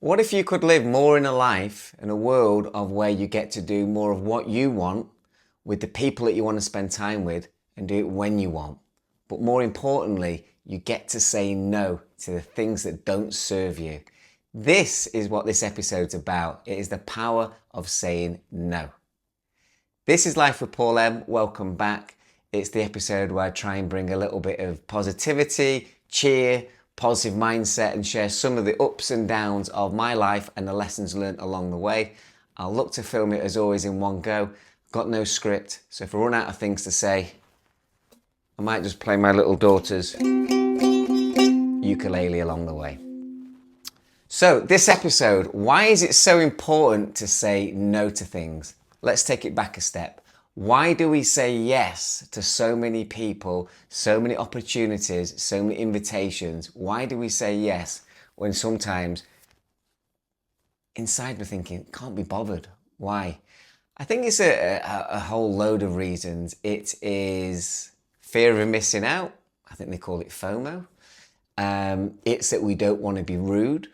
What if you could live more in a life, in a world of where you get to do more of what you want with the people that you want to spend time with and do it when you want? But more importantly, you get to say no to the things that don't serve you. This is what this episode's about. It is the power of saying no. This is Life with Paul M. Welcome back. It's the episode where I try and bring a little bit of positivity, cheer, positive mindset and share some of the ups and downs of my life and the lessons learned along the way. I'll look to film it as always in one go. Got no script, so if I run out of things to say, I might just play my little daughter's ukulele along the way. So this episode, why is it so important to say no to things? Let's take it back a step. Why do we say yes to so many people, so many opportunities, so many invitations? Why do we say yes when sometimes inside we're thinking, can't be bothered? Why? I think it's a whole load of reasons. It is fear of missing out. I think they call it FOMO. It's that we don't want to be rude.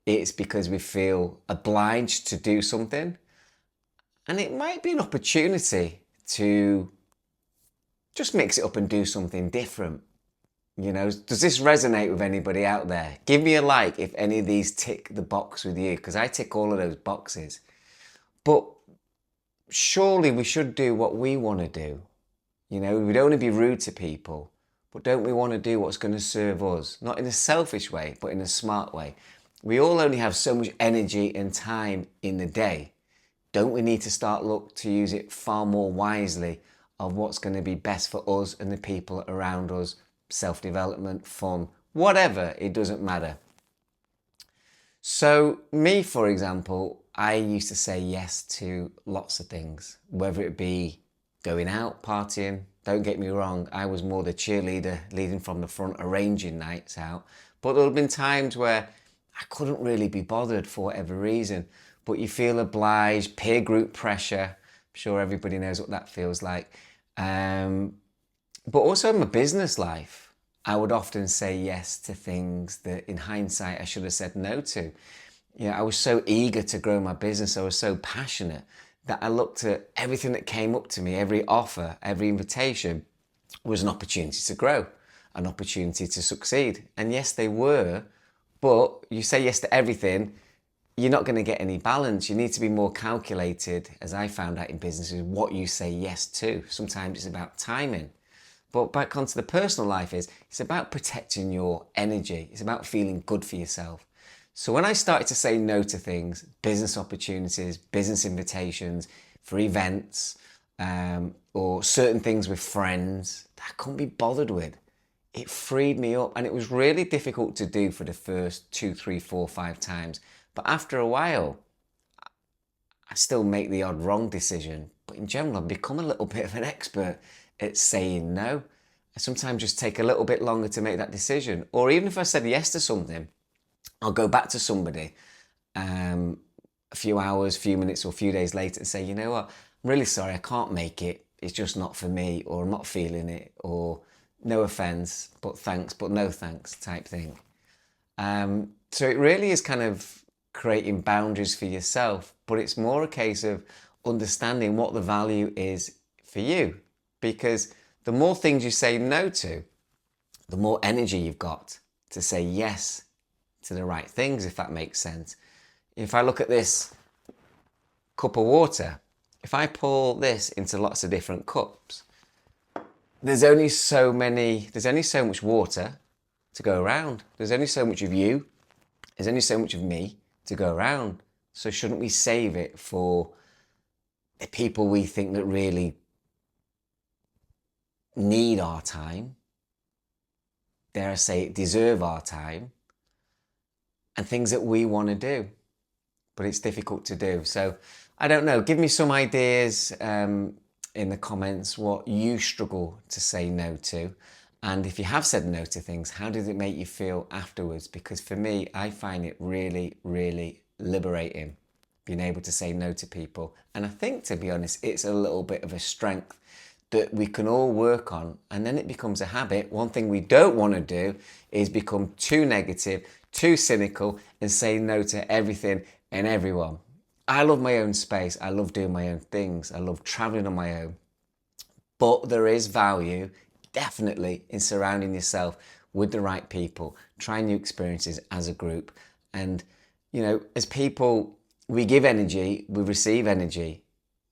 It's because we feel obliged to do something. And it might be an opportunity to just mix it up and do something different. You know, does this resonate with anybody out there? Give me a like if any of these tick the box with you, because I tick all of those boxes. But surely we should do what we want to do. You know, we don't want to be rude to people, but don't we want to do what's going to serve us? Not in a selfish way, but in a smart way. We all only have so much energy and time in the day. Don't we need to start look to use it far more wisely of what's going to be best for us and the people around us? Self-development, fun, whatever, it doesn't matter. So me, for example, I used to say yes to lots of things, whether it be going out, partying. Don't get me wrong, I was more the cheerleader leading from the front, arranging nights out. But there have been times where I couldn't really be bothered for whatever reason. But you feel obliged, peer group pressure. I'm sure everybody knows what that feels like. But also in my business life, I would often say yes to things that in hindsight I should have said no to. You know, I was so eager to grow my business. I was so passionate that I looked at everything that came up to me, every offer, every invitation was an opportunity to grow, an opportunity to succeed. And yes, they were, but you say yes to everything, you're not going to get any balance. You need to be more calculated, as I found out in business, is what you say yes to. Sometimes it's about timing. But back onto the personal life it's about protecting your energy. It's about feeling good for yourself. So when I started to say no to things, business opportunities, business invitations, for events, or certain things with friends that I couldn't be bothered with, it freed me up. And it was really difficult to do for the first 2, 3, 4, 5 times. But after a while, I still make the odd wrong decision. But in general, I've become a little bit of an expert at saying no. I sometimes just take a little bit longer to make that decision. Or even if I said yes to something, I'll go back to somebody a few hours, few minutes or a few days later and say, you know what, I'm really sorry, I can't make it. It's just not for me, or I'm not feeling it, or no offense, but thanks, but no thanks type thing. So it really is kind of creating boundaries for yourself, but it's more a case of understanding what the value is for you. Because the more things you say no to, the more energy you've got to say yes to the right things, if that makes sense. If I look at this cup of water, if I pour this into lots of different cups, there's only so much water to go around. There's only so much of you. There's only so much of me to go around. So shouldn't we save it for the people we think that really need our time, dare I say it, deserve our time, and things that we want to do, but it's difficult to do. So I don't know, give me some ideas in the comments what you struggle to say no to. And if you have said no to things, how does it make you feel afterwards? Because for me, I find it really, really liberating, being able to say no to people. And I think, to be honest, it's a little bit of a strength that we can all work on, and then it becomes a habit. One thing we don't want to do is become too negative, too cynical and saying no to everything and everyone. I love my own space. I love doing my own things. I love traveling on my own. But there is value, definitely, in surrounding yourself with the right people, trying new experiences as a group. And, as people, we give energy, we receive energy.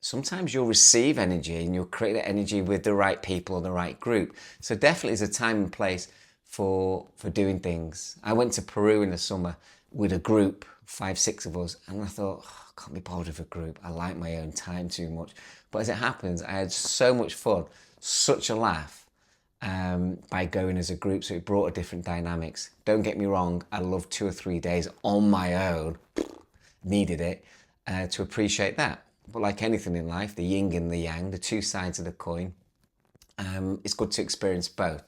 Sometimes you'll receive energy and you'll create that energy with the right people or the right group. So definitely there's a time and place for doing things. I went to Peru in the summer with a group, 5, 6 of us, and I thought, I can't be bothered with a group. I like my own time too much. But as it happens, I had so much fun, such a laugh by going as a group. So it brought a different dynamics. Don't get me wrong, I loved 2 or 3 days on my own, needed it to appreciate that. But like anything in life, the yin and the yang, the two sides of the coin, it's good to experience both.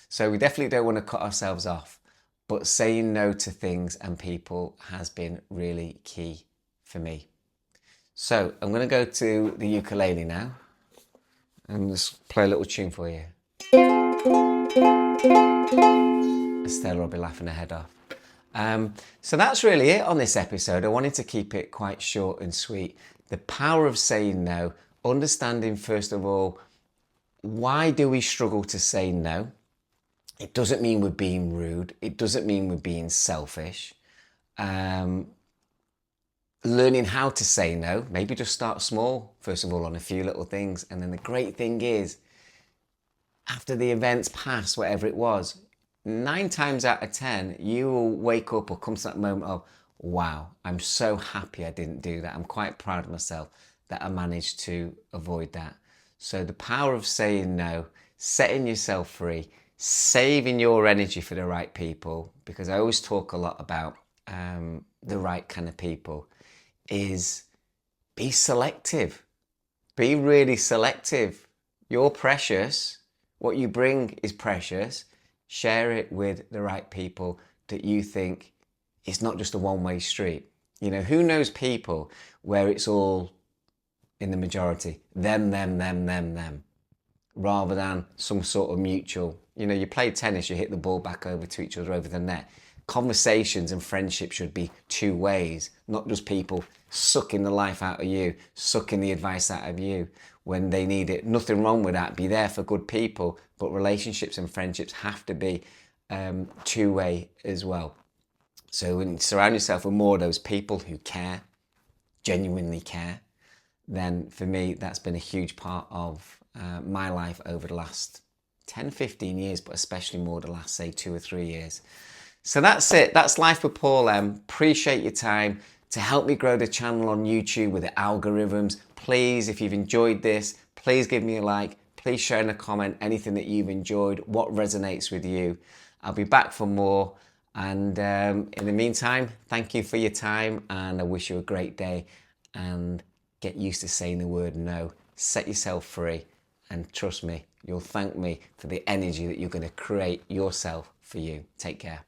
So we definitely don't want to cut ourselves off, but saying no to things and people has been really key for me. So I'm going to go to the ukulele now and just play a little tune for you. Estella will be laughing her head off. So that's really it on this episode. I wanted to keep it quite short and sweet. The power of saying no, understanding first of all, why do we struggle to say no? It doesn't mean we're being rude. It doesn't mean we're being selfish. Learning how to say no, maybe just start small, first of all, on a few little things. And then the great thing is, after the events pass, whatever it was, 9 times out of 10, you will wake up or come to that moment of, wow, I'm so happy I didn't do that. I'm quite proud of myself that I managed to avoid that. So the power of saying no, setting yourself free, saving your energy for the right people, because I always talk a lot about the right kind of people, is be selective. Be really selective. You're precious. What you bring is precious. Share it with the right people that you think it's not just a one-way street. Who knows people where it's all in the majority, them, rather than some sort of mutual. You play tennis, you hit the ball back over to each other over the net. Conversations and friendship should be 2 ways, not just people sucking the life out of you, sucking the advice out of you when they need it. Nothing wrong with that. Be there for good people, but relationships and friendships have to be 2-way as well. So when you surround yourself with more of those people who care, genuinely care, then for me, that's been a huge part of my life over the last 10, 15 years, but especially more the last, say, 2 or 3 years. So that's it. That's Life with Paul M. Appreciate your time. To help me grow the channel on YouTube with the algorithms, please, if you've enjoyed this, please give me a like. Please share in a comment anything that you've enjoyed, what resonates with you. I'll be back for more. And in the meantime, thank you for your time, and I wish you a great day. And get used to saying the word no. Set yourself free, and trust me, you'll thank me for the energy that you're going to create yourself for you. Take care.